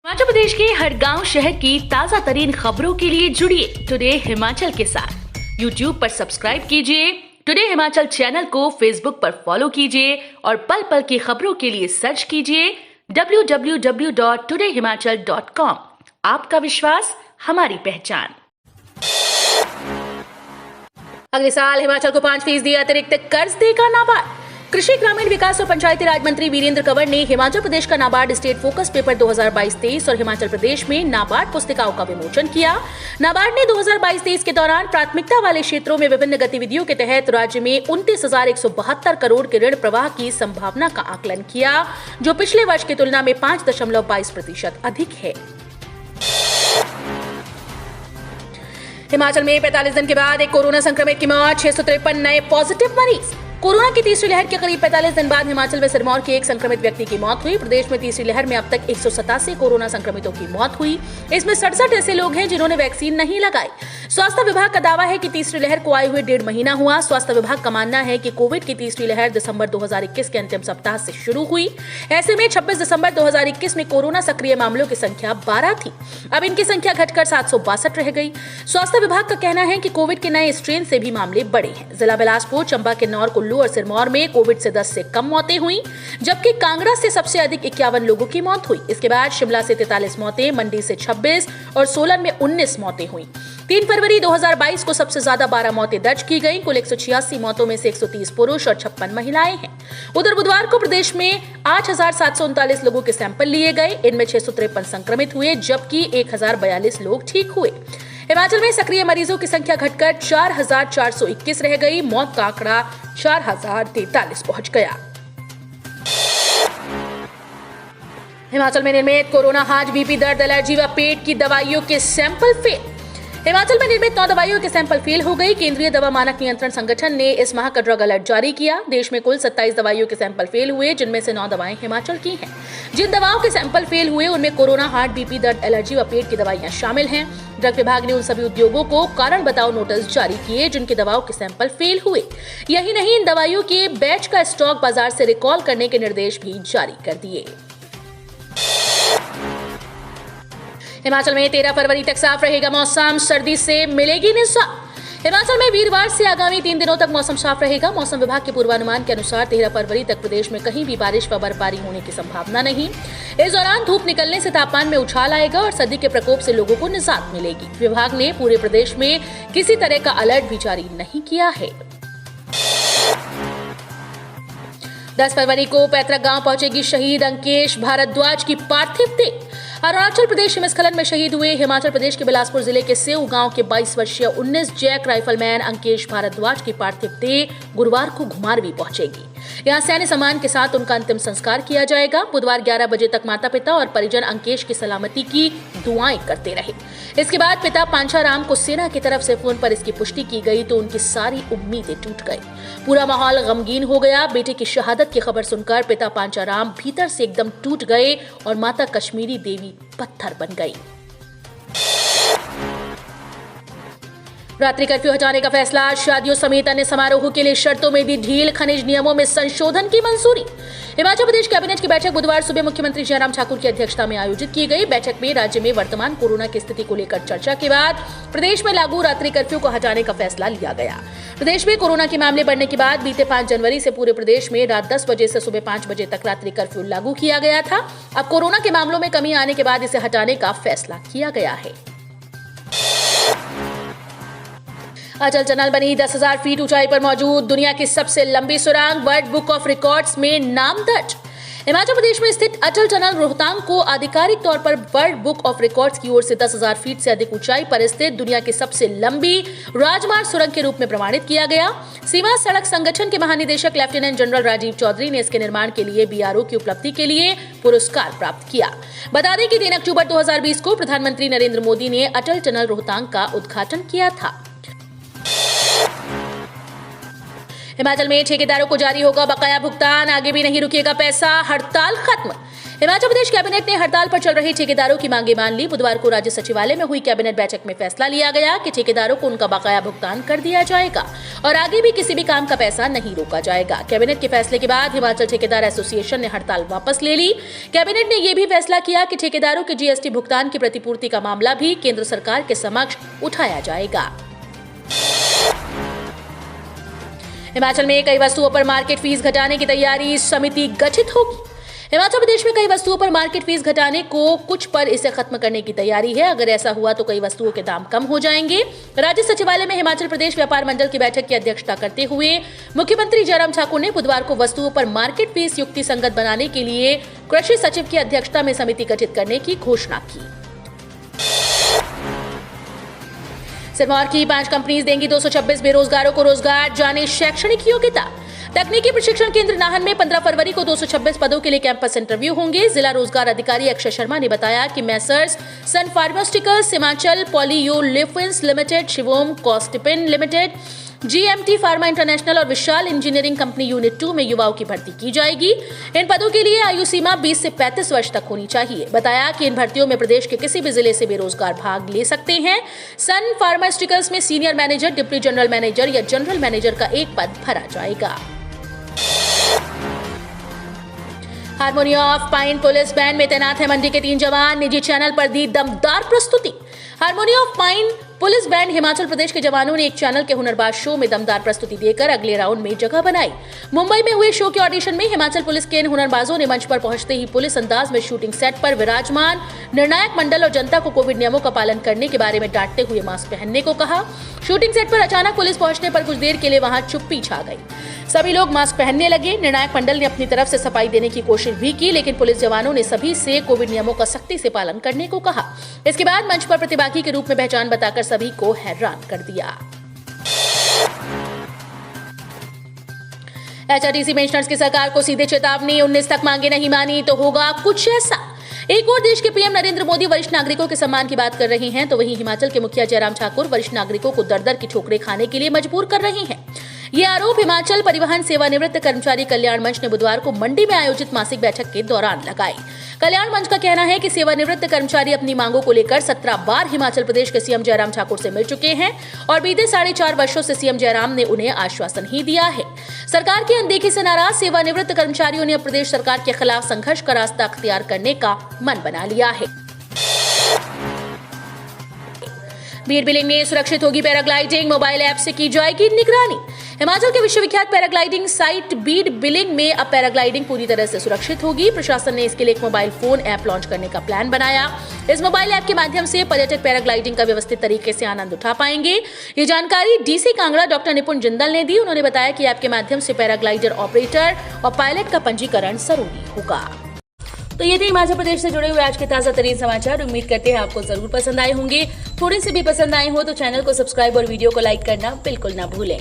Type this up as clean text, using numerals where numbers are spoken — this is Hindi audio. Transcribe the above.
हिमाचल प्रदेश के हर गांव शहर की ताजा तरीन खबरों के लिए जुड़िए टुडे हिमाचल के साथ। यूट्यूब पर सब्सक्राइब कीजिए, टुडे हिमाचल चैनल को फेसबुक पर फॉलो कीजिए और पल पल की खबरों के लिए सर्च कीजिए www.todayhimachal.com। आपका विश्वास हमारी पहचान। अगले साल हिमाचल को 5% अतिरिक्त कर्ज देगा नाबार्ड। कृषि ग्रामीण विकास और पंचायती राज मंत्री वीरेंद्र कंवर ने हिमाचल प्रदेश का नाबार्ड स्टेट फोकस पेपर 2022-23 और हिमाचल प्रदेश में नाबार्ड पुस्तिकाओं का विमोचन किया। नाबार्ड ने 2022-23 के दौरान प्राथमिकता वाले क्षेत्रों में विभिन्न गतिविधियों के तहत राज्य में 29,172 करोड़ के ऋण प्रवाह की संभावना का आकलन किया, जो पिछले वर्ष की तुलना में 5.22% अधिक है। हिमाचल में 45 दिन के बाद एक कोरोना संक्रमित की मौत, 653 नए पॉजिटिव मरीज। कोरोना की तीसरी लहर के करीब 45 दिन बाद हिमाचल में सिरमौर के एक संक्रमित व्यक्ति की मौत हुई। प्रदेश में तीसरी लहर में अब तक 187 कोरोना संक्रमितों की मौत हुई। इसमें 67 ऐसे लोग हैं जिन्होंने वैक्सीन नहीं लगाई। स्वास्थ्य विभाग का दावा है कि तीसरी लहर को आए हुए 1.5 महीना हुआ। स्वास्थ्य विभाग का मानना है कि कोविड की तीसरी लहर दिसंबर 2021 के अंतिम सप्ताह से शुरू हुई। ऐसे में 26 दिसंबर 2021 में कोरोना सक्रिय मामलों की संख्या 12 थी। अब इनकी संख्या घटकर 762 रह गई। स्वास्थ्य विभाग का कहना है कि कोविड के नए स्ट्रेन से भी मामले बढ़े हैं। जिला बिलासपुर, चंबा, किन्नौर, कुल्लू और सिरमौर में कोविड से 10 से कम मौतें हुई, जबकि कांगड़ा से सबसे अधिक 51 लोगों की मौत हुई। इसके बाद शिमला से 43 मौतें, मंडी से 26 और सोलन में 19 मौतें हुई। 3 फरवरी 2022 को सबसे ज्यादा 12 मौतें दर्ज की गई। कुल 186 मौतों में से 130 पुरुष और 56 महिलाएं हैं। उधर बुधवार को प्रदेश में 8,739 लोगों के सैंपल लिए गए। इनमें 653 संक्रमित हुए, जबकि 1,042 लोग ठीक हुए। हिमाचल में सक्रिय मरीजों की संख्या घटकर 4,421 रह गई। मौत का आंकड़ा 4,043 पहुंच गया। हिमाचल में निर्मित कोरोना हार्ट, बीपी, दर्द, एलर्जी व पेट की दवाइयों के सैंपल फेल। हिमाचल में निर्मित 9 दवाइयों के सैंपल फेल हो गई। केंद्रीय दवा मानक नियंत्रण संगठन ने इस माह का ड्रग अलर्ट जारी किया। देश में कुल 27 दवाइयों के सैंपल फेल हुए, जिनमें से 9 दवाएं हिमाचल की हैं। जिन दवाओं के सैंपल फेल हुए उनमें कोरोना हार्ट, बीपी, दर्द, एलर्जी व पेट की दवाइयां शामिल हैं। ड्रग विभाग ने उन सभी उद्योगों को कारण बताओ नोटिस जारी किए जिनकी दवाओं के सैंपल फेल हुए। यही नहीं, इन दवाइयों के बैच का स्टॉक बाजार से रिकॉल करने के निर्देश भी जारी कर दिए। हिमाचल में 13 फरवरी तक साफ रहेगा मौसम, सर्दी से मिलेगी निजात। हिमाचल में वीरवार से आगामी 3 दिनों तक मौसम साफ रहेगा। मौसम विभाग के पूर्वानुमान के अनुसार 13 फरवरी तक प्रदेश में कहीं भी बारिश व बर्फबारी होने की संभावना नहीं। इस दौरान धूप निकलने से तापमान में उछाल आएगा और सर्दी के प्रकोप से लोगों को निजात मिलेगी। विभाग ने पूरे प्रदेश में किसी तरह का अलर्ट भी जारी नहीं किया है। 10 फरवरी को पैतृक गांव पहुंचेगी शहीद अंकेश भारद्वाज की पार्थिव देह। अरुणाचल प्रदेश हिमस्खलन में शहीद हुए हिमाचल प्रदेश के बिलासपुर जिले के सेऊ गांव के 22 वर्षीय 19 जैक राइफलमैन अंकेश भारद्वाज की पार्थिव देह गुरुवार को घुमारवीं पहुंचेगी। यहां सैन्य सम्मान के साथ उनका अंतिम संस्कार किया जाएगा। बुधवार 11 बजे तक माता पिता और परिजन अंकेश की सलामती की दुआएं करते रहे। इसके बाद पिता पांचाराम को सेना की तरफ से फोन पर इसकी पुष्टि की गई तो उनकी सारी उम्मीदें टूट गई। पूरा माहौल गमगीन हो गया। बेटे की शहादत की खबर सुनकर पिता पांचाराम भीतर से एकदम टूट गए और माता कश्मीरी देवी पत्थर बन गई। रात्रि कर्फ्यू हटाने का फैसला, शादियों समेत अन्य समारोहों के लिए शर्तों में दी ढील, खनिज नियमों में संशोधन की मंजूरी। हिमाचल प्रदेश कैबिनेट की बैठक बुधवार सुबह मुख्यमंत्री जयराम ठाकुर की अध्यक्षता में आयोजित की गई। बैठक में राज्य में वर्तमान कोरोना की स्थिति को लेकर चर्चा के बाद प्रदेश में लागू रात्रि कर्फ्यू को हटाने का फैसला लिया गया। प्रदेश में कोरोना के मामले बढ़ने के बाद बीते 5 जनवरी से पूरे प्रदेश में रात 10 बजे से सुबह 5 बजे तक रात्रि कर्फ्यू लागू किया गया था। अब कोरोना के मामलों में कमी आने के बाद इसे हटाने का फैसला किया गया है। अटल टनल बनी 10,000 फीट ऊंचाई पर मौजूद दुनिया की सबसे लंबी सुरंग, वर्ल्ड बुक ऑफ रिकॉर्ड्स में नाम दर्ज। हिमाचल प्रदेश में स्थित अटल टनल रोहतांग को आधिकारिक तौर पर वर्ल्ड बुक ऑफ रिकॉर्ड्स की ओर से 10,000 फीट से अधिक ऊंचाई पर स्थित दुनिया की सबसे लंबी राजमार्ग सुरंग के रूप में प्रमाणित किया गया। सीमा सड़क संगठन के महानिदेशक लेफ्टिनेंट जनरल राजीव चौधरी ने इसके निर्माण के लिए बीआरओ की उपलब्धि के लिए पुरस्कार प्राप्त किया। बता दें कि 3 अक्टूबर 2020 को प्रधानमंत्री नरेंद्र मोदी ने अटल टनल रोहतांग का उद्घाटन किया था। हिमाचल में ठेकेदारों को जारी होगा बकाया भुगतान, आगे भी नहीं रुकेगा पैसा, हड़ताल खत्म। हिमाचल प्रदेश कैबिनेट ने हड़ताल पर चल रहे ठेकेदारों की मांगे मान ली। बुधवार को राज्य सचिवालय में हुई कैबिनेट बैठक में फैसला लिया गया कि ठेकेदारों को उनका बकाया भुगतान कर दिया जाएगा और आगे भी किसी भी काम का पैसा नहीं रोका जाएगा। कैबिनेट के फैसले के बाद हिमाचल ठेकेदार एसोसिएशन ने हड़ताल वापस ले ली। कैबिनेट ने यह भी फैसला किया कि ठेकेदारों के जीएसटी भुगतान की प्रतिपूर्ति का मामला भी केंद्र सरकार के समक्ष उठाया जाएगा। हिमाचल में कई वस्तुओं पर मार्केट फीस घटाने की तैयारी, समिति गठित होगी। हिमाचल प्रदेश में कई वस्तुओं पर मार्केट फीस घटाने को, कुछ पर इसे खत्म करने की तैयारी है। अगर ऐसा हुआ तो कई वस्तुओं के दाम कम हो जाएंगे। राज्य सचिवालय में हिमाचल प्रदेश व्यापार मंडल की बैठक की अध्यक्षता करते हुए मुख्यमंत्री जयराम ठाकुर ने बुधवार को वस्तुओं पर मार्केट फीस युक्ति संगत बनाने के लिए कृषि सचिव की अध्यक्षता में समिति गठित करने की घोषणा की। सिरमौर की 5 कंपनीज देंगी 226 बेरोजगारों को रोजगार, जाने शैक्षणिक योग्यता। तकनीकी प्रशिक्षण केंद्र नाहन में 15 फरवरी को 226 पदों के लिए कैंपस इंटरव्यू होंगे। जिला रोजगार अधिकारी अक्षय शर्मा ने बताया कि messrs sun pharmaceuticals, Himachal polyolefins limited, Shivom कॉस्टिपिन लिमिटेड, जीएमटी फार्मा इंटरनेशनल और विशाल इंजीनियरिंग कंपनी यूनिट 2 में युवाओं की भर्ती की जाएगी। इन पदों के लिए आयु सीमा 20 से 35 वर्ष तक होनी चाहिए। बताया कि इन भर्तियों में प्रदेश के किसी भी जिले से बेरोजगार भाग ले सकते हैं। सन फार्मास्यूटिकल्स में senior manager, deputy general manager या जनरल मैनेजर का एक पद भरा जाएगा। Harmony of pine police band में तैनात है मंडी के 3 जवान, निजी चैनल पर दी दमदार प्रस्तुति। Harmony of pine police band Himachal Pradesh के जवानों ने एक चैनल के हुनरबाज शो में दमदार प्रस्तुति देकर अगले राउंड में जगह बनाई। मुंबई में हुए शो के ऑडिशन में हिमाचल पुलिस के इन हुनरबाजों ने मंच पर पहुंचते ही पुलिस अंदाज में शूटिंग सेट पर विराजमान निर्णायक मंडल और जनता को कोविड नियमों का पालन करने के बारे में डांटते हुए मास्क पहनने को कहा। शूटिंग सेट पर अचानक पुलिस पहुंचने पर कुछ देर के लिए वहां चुप्पी छा गई। सभी लोग मास्क पहनने लगे। निर्णायक मंडल ने अपनी तरफ से सफाई देने की कोशिश भी की, लेकिन पुलिस जवानों ने सभी से कोविड नियमों का सख्ती से पालन करने को कहा। इसके बाद मंच पर प्रतिभागी के रूप में पहचान बताकर सभी को हैरान कर दिया। एचआरटीसी पेंशनर्स की सरकार को सीधे चेतावनी, 19 तक मांगे नहीं मानी तो होगा कुछ ऐसा। एक और देश के पीएम नरेंद्र मोदी वरिष्ठ नागरिकों के सम्मान की बात कर रहे हैं, तो वहीं हिमाचल के मुखिया जयराम ठाकुर वरिष्ठ नागरिकों को दर-दर की ठोकरें खाने के लिए मजबूर कर रहे हैं। ये आरोप हिमाचल परिवहन सेवानिवृत्त कर्मचारी कल्याण मंच ने बुधवार को मंडी में आयोजित मासिक बैठक के दौरान लगाई। कल्याण मंच का कहना है कि सेवानिवृत्त कर्मचारी अपनी मांगों को लेकर 17 बार हिमाचल प्रदेश के सीएम जयराम ठाकुर से मिल चुके हैं और बीते 4.5 वर्षों से सीएम जयराम ने उन्हें आश्वासन ही दिया है। सरकार की अनदेखी से नाराज सेवानिवृत्त कर्मचारियों ने अब प्रदेश सरकार के खिलाफ संघर्ष का रास्ता अख्तियार करने का मन बना लिया है। बीड बिलिंग में सुरक्षित होगी पैराग्लाइडिंग, मोबाइल ऐप से की जाएगी निगरानी। हिमाचल के विश्वविख्यात पैराग्लाइडिंग साइट बीड बिलिंग में अब पैराग्लाइडिंग पूरी तरह से सुरक्षित होगी। प्रशासन ने इसके लिए एक मोबाइल फोन ऐप लॉन्च करने का प्लान बनाया। इस मोबाइल ऐप के माध्यम से पर्यटक पैराग्लाइडिंग का व्यवस्थित तरीके से आनंद उठा पाएंगे। ये जानकारी डीसी कांगड़ा डॉक्टर निपुण जिंदल ने दी। उन्होंने बताया कि ऐप के माध्यम से पैराग्लाइडर ऑपरेटर और पायलट का पंजीकरण जरूरी होगा। तो ये थे हिमाचल प्रदेश से जुड़े हुए आज के ताजा तरीन समाचार। उम्मीद करते हैं आपको जरूर पसंद आए होंगे। थोड़े से भी पसंद आए हो तो चैनल को सब्सक्राइब और वीडियो को लाइक करना बिल्कुल ना भूलें।